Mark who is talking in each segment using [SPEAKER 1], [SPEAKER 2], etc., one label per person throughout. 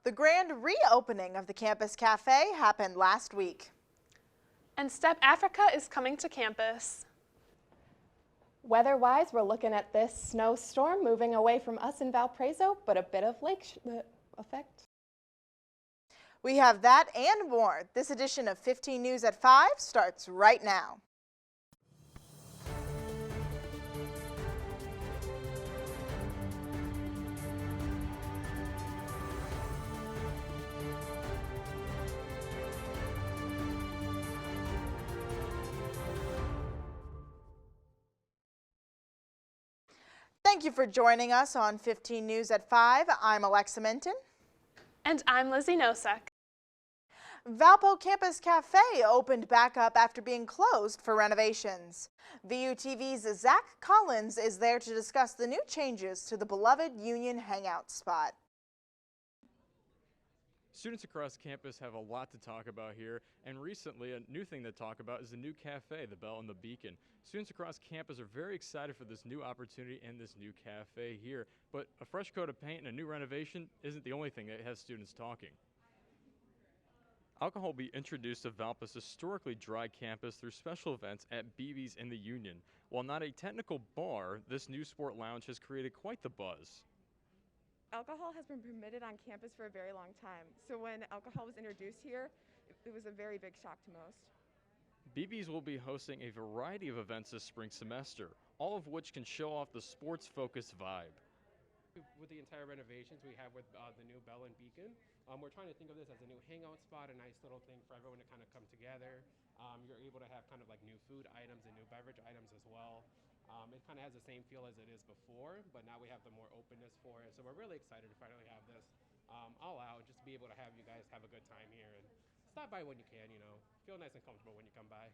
[SPEAKER 1] The grand reopening of the campus cafe happened last week.
[SPEAKER 2] And Step Africa is coming to campus.
[SPEAKER 3] Weather-wise, we're looking at this snowstorm moving away from us in Valparaiso, but a bit of lake effect.
[SPEAKER 1] We have that and more. This edition of 15 News at 5 starts right now. Thank you for joining us on 15 News at 5. I'm Alexa Minton.
[SPEAKER 2] And I'm Lizzie Nosek.
[SPEAKER 1] Valpo Campus Cafe opened back up after being closed for renovations. VUTV's Zach Collins is there to discuss the new changes to the beloved Union Hangout spot.
[SPEAKER 4] Students across campus have a lot to talk about here, and recently a new thing to talk about is the new cafe, the Bell and the Beacon. Students across campus are very excited for this new opportunity and this new cafe here, but a fresh coat of paint and a new renovation isn't the only thing that has students talking. Alcohol will be introduced to Valpo's historically dry campus through special events at BB's in the Union. While not a technical bar, this new sport lounge has created quite the buzz.
[SPEAKER 5] Alcohol has been permitted on campus for a very long time, so when alcohol was introduced here, it was a very big shock to most.
[SPEAKER 4] BB's will be hosting a variety of events this spring semester, all of which can show off the sports-focused vibe.
[SPEAKER 6] With the entire renovations we have with the new Bell and Beacon, we're trying to think of this as a new hangout spot, a nice little thing for everyone to kind of come together. You're able to have kind of like new food items and new beverage items as well. It kind of has the same feel as it is before, but now we have the more openness for it. So we're really excited to finally have this all out, just to be able to have you guys have a good time here and stop by when you can, you know, feel nice and comfortable when you come by.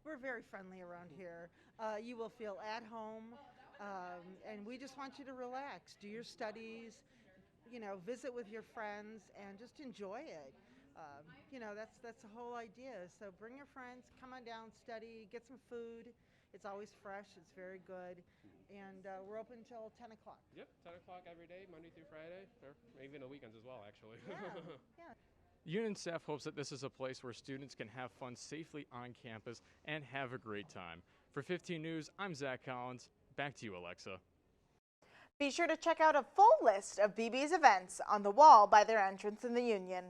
[SPEAKER 7] We're very friendly around here. You will feel at home, and we just want you to relax, do your studies, you know, visit with your friends, and just enjoy it. You know, that's the whole idea. So bring your friends, come on down, study, get some food. It's always fresh, it's very good, and we're open until 10 o'clock.
[SPEAKER 6] Yep, 10 o'clock every day, Monday through Friday, or even the weekends as well, actually.
[SPEAKER 7] Yeah.
[SPEAKER 4] Union staff hopes that this is a place where students can have fun safely on campus and have a great time. For 15 News, I'm Zach Collins. Back to you, Alexa.
[SPEAKER 1] Be sure to check out a full list of BB's events on the wall by their entrance in the Union.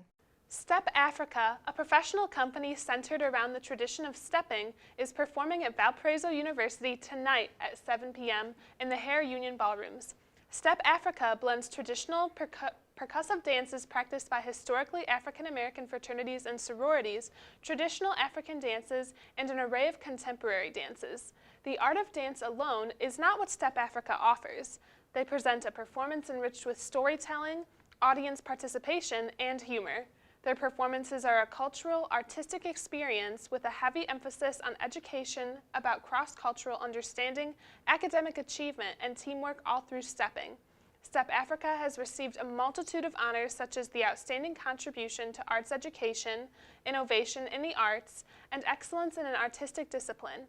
[SPEAKER 2] Step Africa, a professional company centered around the tradition of stepping, is performing at Valparaiso University tonight at 7 p.m. in the Hare Union Ballrooms. Step Africa blends traditional percussive dances practiced by historically African-American fraternities and sororities, traditional African dances, and an array of contemporary dances. The art of dance alone is not what Step Africa offers. They present a performance enriched with storytelling, audience participation, and humor. Their performances are a cultural, artistic experience with a heavy emphasis on education about cross-cultural understanding, academic achievement, and teamwork all through stepping. Step Africa has received a multitude of honors such as the Outstanding Contribution to Arts Education, Innovation in the Arts, and Excellence in an Artistic Discipline.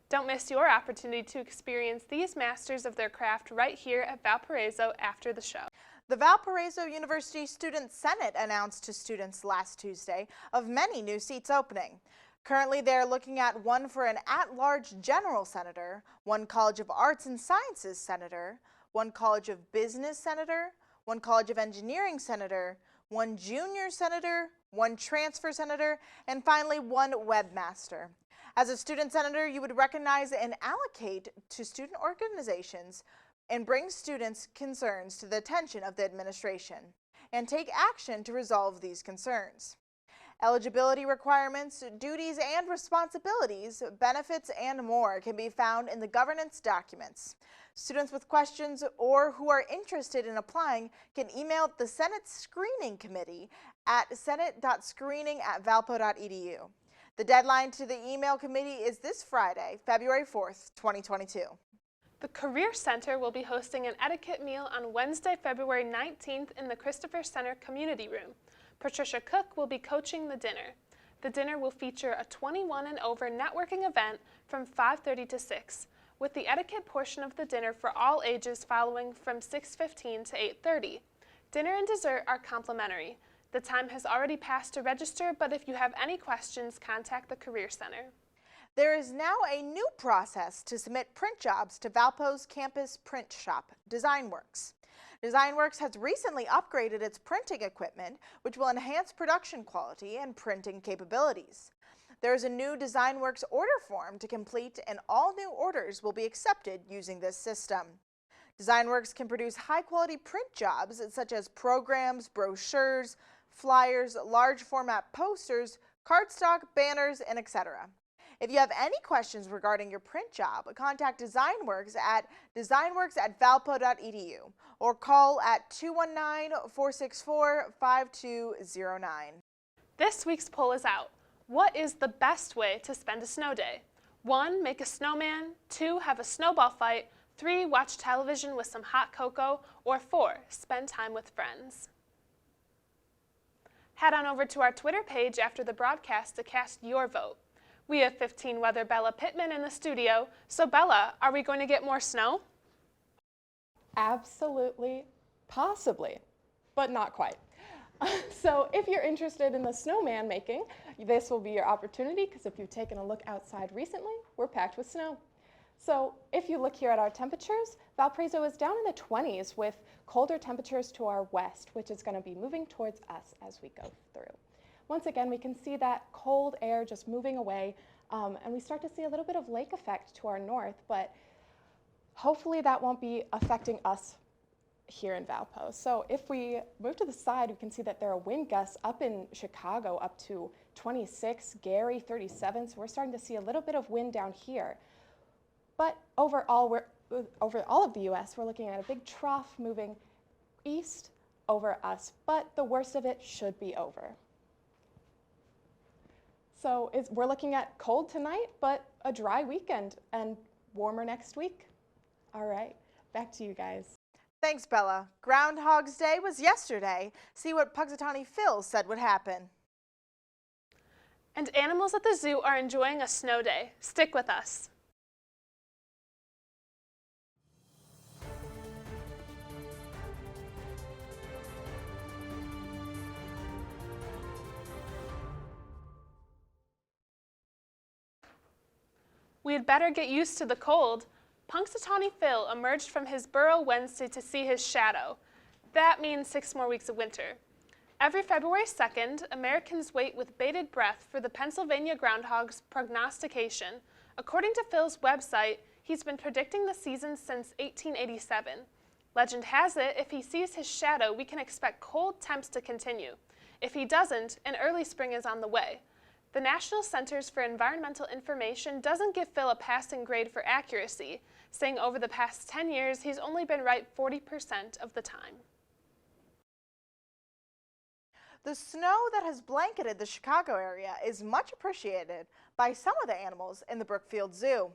[SPEAKER 2] Don't miss your opportunity to experience these masters of their craft right here at Valparaiso after the show.
[SPEAKER 1] The Valparaiso University Student Senate announced to students last Tuesday of many new seats opening. Currently, they're looking at one for an at-large general senator, one College of Arts and Sciences senator, one College of Business senator, one College of Engineering senator, one junior senator, one transfer senator, and finally one webmaster. As a student senator, you would recognize and allocate to student organizations and bring students' concerns to the attention of the administration, and take action to resolve these concerns. Eligibility requirements, duties and responsibilities, benefits, and more can be found in the governance documents. Students with questions or who are interested in applying can email the Senate Screening Committee at senate.screening@valpo.edu. The deadline to the email committee is this Friday, February 4th, 2022.
[SPEAKER 2] The Career Center will be hosting an etiquette meal on Wednesday, February 19th in the Christopher Center Community Room. Patricia Cook will be coaching the dinner. The dinner will feature a 21 and over networking event from 5:30 to 6, with the etiquette portion of the dinner for all ages following from 6:15 to 8:30. Dinner and dessert are complimentary. The time has already passed to register, but if you have any questions, contact the Career Center.
[SPEAKER 1] There is now a new process to submit print jobs to Valpo's campus print shop, DesignWorks. DesignWorks has recently upgraded its printing equipment, which will enhance production quality and printing capabilities. There is a new DesignWorks order form to complete, and all new orders will be accepted using this system. DesignWorks can produce high-quality print jobs such as programs, brochures, flyers, large format posters, cardstock, banners, and etc. If you have any questions regarding your print job, contact DesignWorks at designworks@valpo.edu or call at 219-464-5209.
[SPEAKER 2] This week's poll is out. What is the best way to spend a snow day? 1. Make a snowman. 2. Have a snowball fight. 3. Watch television with some hot cocoa. Or 4. Spend time with friends. Head on over to our Twitter page after the broadcast to cast your vote. We have 15 weather Bella Pittman in the studio. So Bella, are we going to get more snow?
[SPEAKER 3] Absolutely, possibly, but not quite. So if you're interested in the snowman making, this will be your opportunity, because if you've taken a look outside recently, we're packed with snow. So if you look here at our temperatures, Valparaiso is down in the 20s with colder temperatures to our west, which is going to be moving towards us as we go through. Once again, we can see that cold air just moving away, and we start to see a little bit of lake effect to our north, but hopefully that won't be affecting us here in Valpo. So if we move to the side, we can see that there are wind gusts up in Chicago up to 26, Gary 37, so we're starting to see a little bit of wind down here. But overall, over all of the U.S., we're looking at a big trough moving east over us, but the worst of it should be over. So we're looking at cold tonight, but a dry weekend and warmer next week. All right, back to you guys.
[SPEAKER 1] Thanks, Bella. Groundhog's Day was yesterday. See what Punxsutawney Phil said would happen.
[SPEAKER 2] And animals at the zoo are enjoying a snow day. Stick with us. We had better get used to the cold. Punxsutawney Phil emerged from his burrow Wednesday to see his shadow. That means 6 more weeks of winter. Every February 2nd, Americans wait with bated breath for the Pennsylvania groundhog's prognostication. According to Phil's website, he's been predicting the season since 1887. Legend has it, if he sees his shadow, we can expect cold temps to continue. If he doesn't, an early spring is on the way. The National Centers for Environmental Information doesn't give Phil a passing grade for accuracy, saying over the past 10 years he's only been right 40% of the time.
[SPEAKER 1] The snow that has blanketed the Chicago area is much appreciated by some of the animals in the Brookfield Zoo.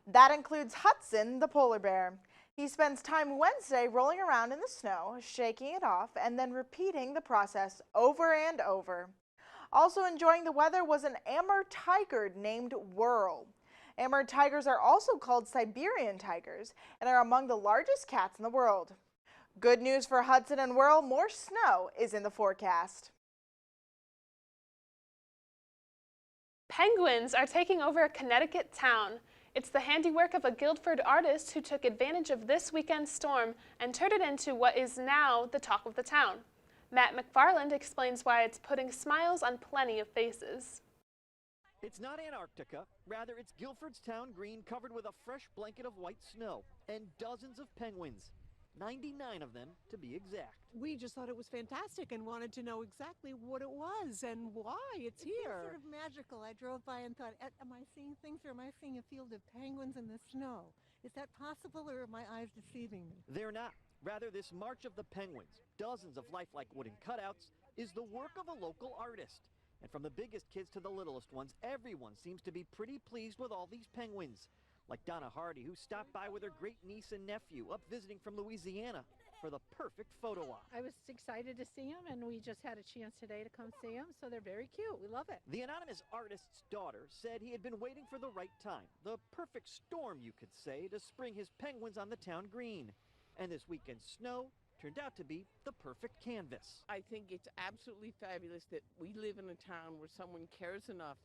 [SPEAKER 1] That includes Hudson, the polar bear. He spends time Wednesday rolling around in the snow, shaking it off, and then repeating the process over and over. Also enjoying the weather was an Amur tiger named Whirl. Amur tigers are also called Siberian tigers and are among the largest cats in the world. Good news for Hudson and Whirl, more snow is in the forecast.
[SPEAKER 2] Penguins are taking over a Connecticut town. It's the handiwork of a Guildford artist who took advantage of this weekend's storm and turned it into what is now the talk of the town. Matt McFarland explains why it's putting smiles on plenty of faces.
[SPEAKER 8] It's not Antarctica, rather it's Guildford's town green covered with a fresh blanket of white snow and dozens of penguins, 99 of them to be exact.
[SPEAKER 9] We just thought it was fantastic and wanted to know exactly what it was and why it's here.
[SPEAKER 10] It's sort of magical. I drove by and thought, am I seeing things or am I seeing a field of penguins in the snow? Is that possible or are my eyes deceiving me?
[SPEAKER 8] They're not. Rather, this March of the Penguins, dozens of lifelike wooden cutouts, is the work of a local artist. And from the biggest kids to the littlest ones, everyone seems to be pretty pleased with all these penguins. Like Donna Hardy, who stopped by with her great-niece and nephew up visiting from Louisiana for the perfect photo op.
[SPEAKER 10] I was excited to see them, and we just had a chance today to come see them, so they're very cute. We love it.
[SPEAKER 8] The anonymous artist's daughter said he had been waiting for the right time, the perfect storm, you could say, to spring his penguins on the town green. And this weekend's snow turned out to be the perfect canvas.
[SPEAKER 11] I think it's absolutely fabulous that we live in a town where someone cares enough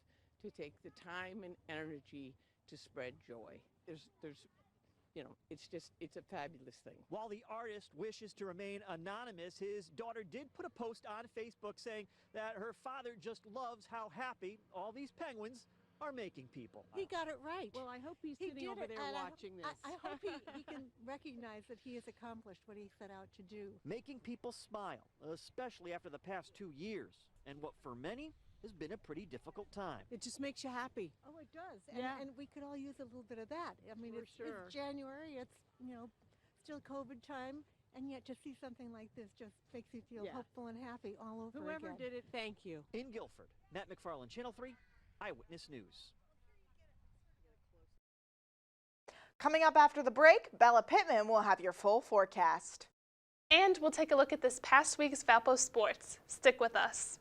[SPEAKER 11] to take the time and energy to spread joy. It's a fabulous thing.
[SPEAKER 8] While the artist wishes to remain anonymous, his daughter did put a post on Facebook saying that her father just loves how happy all these penguins are making people.
[SPEAKER 10] He got it right.
[SPEAKER 9] Well, I hope he's
[SPEAKER 10] He
[SPEAKER 9] sitting
[SPEAKER 10] did
[SPEAKER 9] over
[SPEAKER 10] it,
[SPEAKER 9] there
[SPEAKER 10] and
[SPEAKER 9] watching this.
[SPEAKER 10] I hope he can recognize that he has accomplished what he set out to do.
[SPEAKER 8] Making people smile, especially after the past 2 years, and what for many has been a pretty difficult time.
[SPEAKER 9] It just makes you happy.
[SPEAKER 10] Oh, it does.
[SPEAKER 9] Yeah.
[SPEAKER 10] And we could all use a little bit of that. I mean,
[SPEAKER 9] For
[SPEAKER 10] it's
[SPEAKER 9] sure.
[SPEAKER 10] January. It's, still COVID time. And yet to see something like this just makes you feel
[SPEAKER 9] Yeah.
[SPEAKER 10] hopeful and happy all over
[SPEAKER 9] Whoever
[SPEAKER 10] again.
[SPEAKER 9] did it, thank you.
[SPEAKER 8] In Guilford, Matt McFarland, Channel 3, Eyewitness News.
[SPEAKER 1] Coming up after the break, Bella Pittman will have your full forecast.
[SPEAKER 2] And we'll take a look at this past week's Valpo Sports. Stick with us.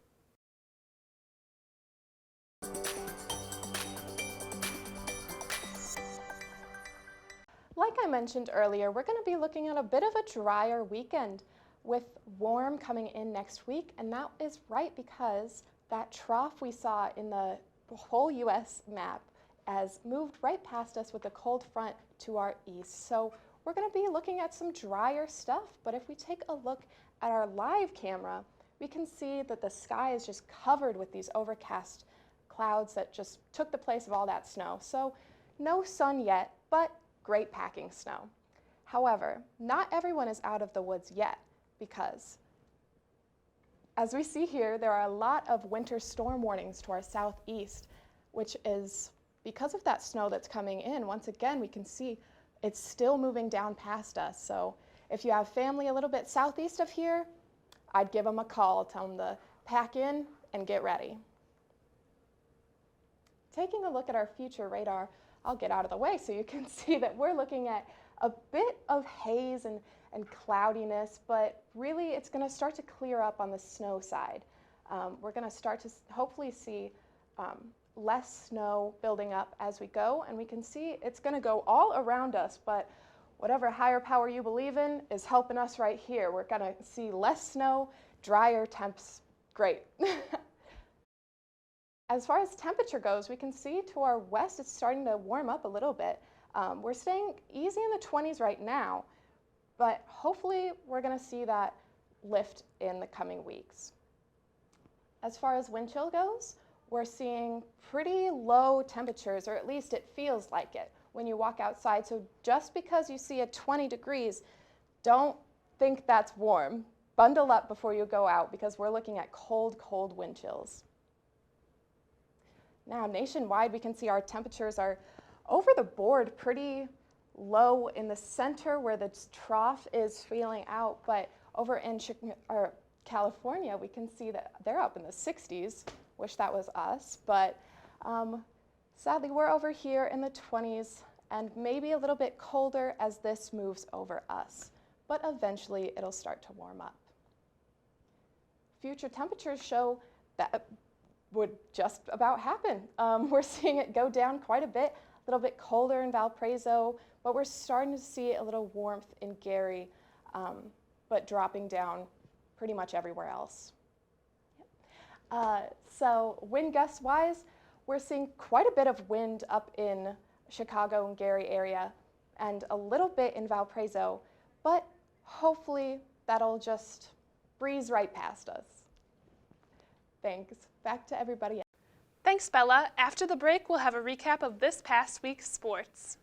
[SPEAKER 3] Like I mentioned earlier, we're going to be looking at a bit of a drier weekend with warm coming in next week, and that is right because that trough we saw in the whole U.S. map has moved right past us with a cold front to our east. So we're going to be looking at some drier stuff, but if we take a look at our live camera, we can see that the sky is just covered with these overcast clouds that just took the place of all that snow. So no sun yet, but great packing snow. However, not everyone is out of the woods yet because, as we see here, there are a lot of winter storm warnings to our southeast, which is because of that snow that's coming in. Once again, we can see it's still moving down past us. So if you have family a little bit southeast of here, I'd give them a call, tell them to pack in and get ready. Taking a look at our future radar, I'll get out of the way so you can see that we're looking at a bit of haze and cloudiness, but really it's going to start to clear up on the snow side. We're going to start to hopefully see less snow building up as we go, and we can see it's going to go all around us, but whatever higher power you believe in is helping us right here. We're going to see less snow, drier temps. Great. As far as temperature goes, we can see to our west it's starting to warm up a little bit. We're staying easy in the 20s right now, but hopefully we're going to see that lift in the coming weeks. As far as wind chill goes, we're seeing pretty low temperatures, or at least it feels like it when you walk outside. So just because you see at 20 degrees, don't think that's warm. Bundle up before you go out because we're looking at cold, cold wind chills. Now, nationwide, we can see our temperatures are over the board pretty low in the center where the trough is feeling out, but over in California, we can see that they're up in the 60s. Wish that was us, but sadly, we're over here in the 20s and maybe a little bit colder as this moves over us, but eventually it'll start to warm up. Future temperatures show that would just about happen. We're seeing it go down quite a bit, a little bit colder in Valparaiso, but we're starting to see a little warmth in Gary, but dropping down pretty much everywhere else. So wind gusts wise, we're seeing quite a bit of wind up in Chicago and Gary area and a little bit in Valparaiso, but hopefully that'll just breeze right past us. Thanks. Back to everybody.
[SPEAKER 2] Thanks, Bella. After the break, we'll have a recap of this past week's sports.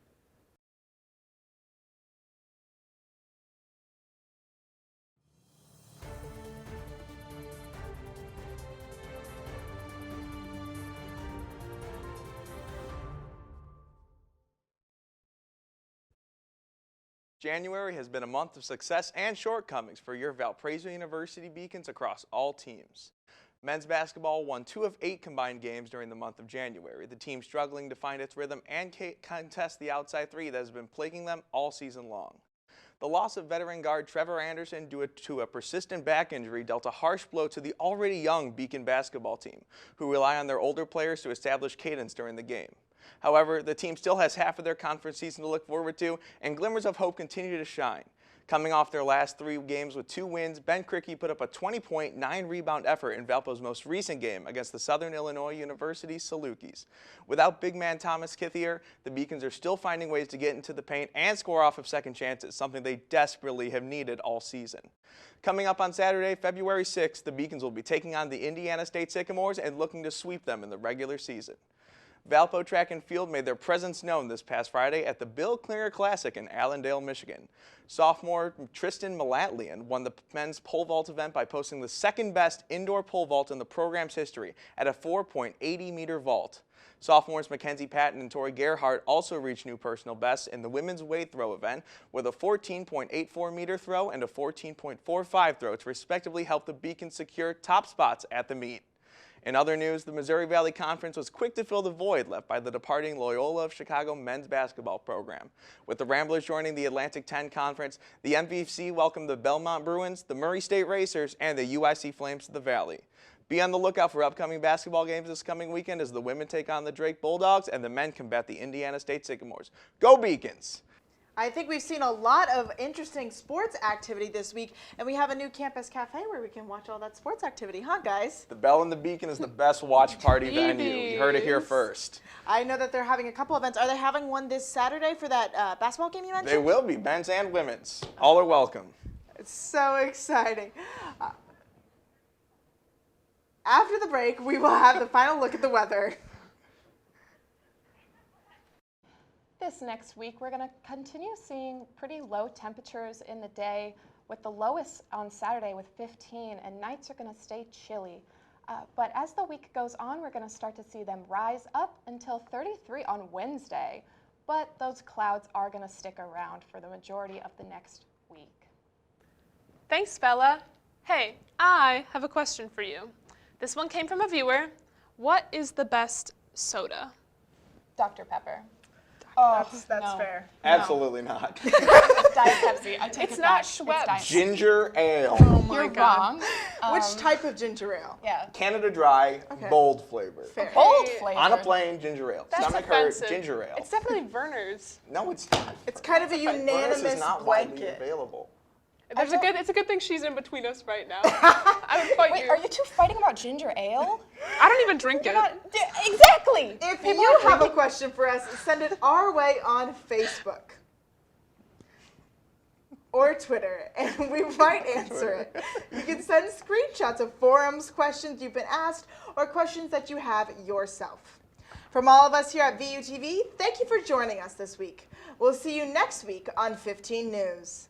[SPEAKER 12] January has been a month of success and shortcomings for your Valparaiso University Beacons across all teams. Men's basketball won 2 of 8 combined games during the month of January, the team struggling to find its rhythm and contest the outside three that has been plaguing them all season long. The loss of veteran guard Trevor Anderson due to a persistent back injury dealt a harsh blow to the already young Beacon basketball team, who rely on their older players to establish cadence during the game. However, the team still has half of their conference season to look forward to, and glimmers of hope continue to shine. Coming off their last 3 games with 2 wins, Ben Krikke put up a 20-point, 9-rebound effort in Valpo's most recent game against the Southern Illinois University Salukis. Without big man Thomas Kithier, the Beacons are still finding ways to get into the paint and score off of second chances, something they desperately have needed all season. Coming up on Saturday, February 6th, the Beacons will be taking on the Indiana State Sycamores and looking to sweep them in the regular season. Valpo Track and Field made their presence known this past Friday at the Bill Klinger Classic in Allendale, Michigan. Sophomore Tristan Malatlian won the men's pole vault event by posting the second-best indoor pole vault in the program's history at a 4.80-meter vault. Sophomores Mackenzie Patton and Tori Gerhardt also reached new personal bests in the women's weight throw event with a 14.84-meter throw and a 14.45 throw to respectively help the Beacons secure top spots at the meet. In other news, the Missouri Valley Conference was quick to fill the void left by the departing Loyola of Chicago men's basketball program. With the Ramblers joining the Atlantic 10 Conference, the MVC welcomed the Belmont Bruins, the Murray State Racers, and the UIC Flames to the Valley. Be on the lookout for upcoming basketball games this coming weekend as the women take on the Drake Bulldogs and the men combat the Indiana State Sycamores. Go Beacons!
[SPEAKER 1] I think we've seen a lot of interesting sports activity this week, and we have a new campus cafe where we can watch all that sports activity, huh, guys?
[SPEAKER 12] The Bell and the Beacon is the best watch party venue. You heard it here first.
[SPEAKER 1] I know that they're having a couple events. Are they having one this Saturday for that basketball game you mentioned?
[SPEAKER 12] They will be, men's and women's. All are welcome.
[SPEAKER 1] It's so exciting. After the break, we will have the final look at the weather.
[SPEAKER 3] This next week, we're going to continue seeing pretty low temperatures in the day, with the lowest on Saturday with 15, and nights are going to stay chilly. But as the week goes on, we're going to start to see them rise up until 33 on Wednesday. But those clouds are going to stick around for the majority of the next week.
[SPEAKER 2] Thanks, Bella. Hey, I have a question for you. This one came from a viewer. What is the best soda?
[SPEAKER 3] Dr. Pepper.
[SPEAKER 1] That's
[SPEAKER 3] no.
[SPEAKER 1] fair.
[SPEAKER 12] Absolutely not.
[SPEAKER 3] Diet Pepsi. I take
[SPEAKER 2] It's
[SPEAKER 3] it
[SPEAKER 2] not
[SPEAKER 3] back.
[SPEAKER 2] Schweppes.
[SPEAKER 3] It's Diet.
[SPEAKER 12] Ginger ale.
[SPEAKER 1] Oh my
[SPEAKER 3] You're
[SPEAKER 1] God.
[SPEAKER 3] wrong.
[SPEAKER 1] Which type of ginger ale?
[SPEAKER 3] Yeah.
[SPEAKER 12] Canada Dry,
[SPEAKER 1] Okay.
[SPEAKER 12] bold flavor.
[SPEAKER 1] Fair.
[SPEAKER 3] Bold flavor.
[SPEAKER 12] On a plane, ginger ale.
[SPEAKER 2] That's
[SPEAKER 12] Stomach
[SPEAKER 2] offensive.
[SPEAKER 12] hurt, ginger ale.
[SPEAKER 2] It's definitely Verner's.
[SPEAKER 12] No, it's not.
[SPEAKER 1] It's kind of a
[SPEAKER 12] Verner's
[SPEAKER 1] unanimous
[SPEAKER 12] is not widely
[SPEAKER 1] blanket.
[SPEAKER 12] available.
[SPEAKER 2] It's a good thing she's in between us right now. I would fight
[SPEAKER 3] Wait,
[SPEAKER 2] you.
[SPEAKER 3] are you two fighting about ginger ale?
[SPEAKER 2] I don't even drink it.
[SPEAKER 3] Exactly.
[SPEAKER 1] If you have a question for us, send it our way on Facebook or Twitter, and we might answer it. You can send screenshots of forums, questions you've been asked, or questions that you have yourself. From all of us here at VUTV, thank you for joining us this week. We'll see you next week on 15 News.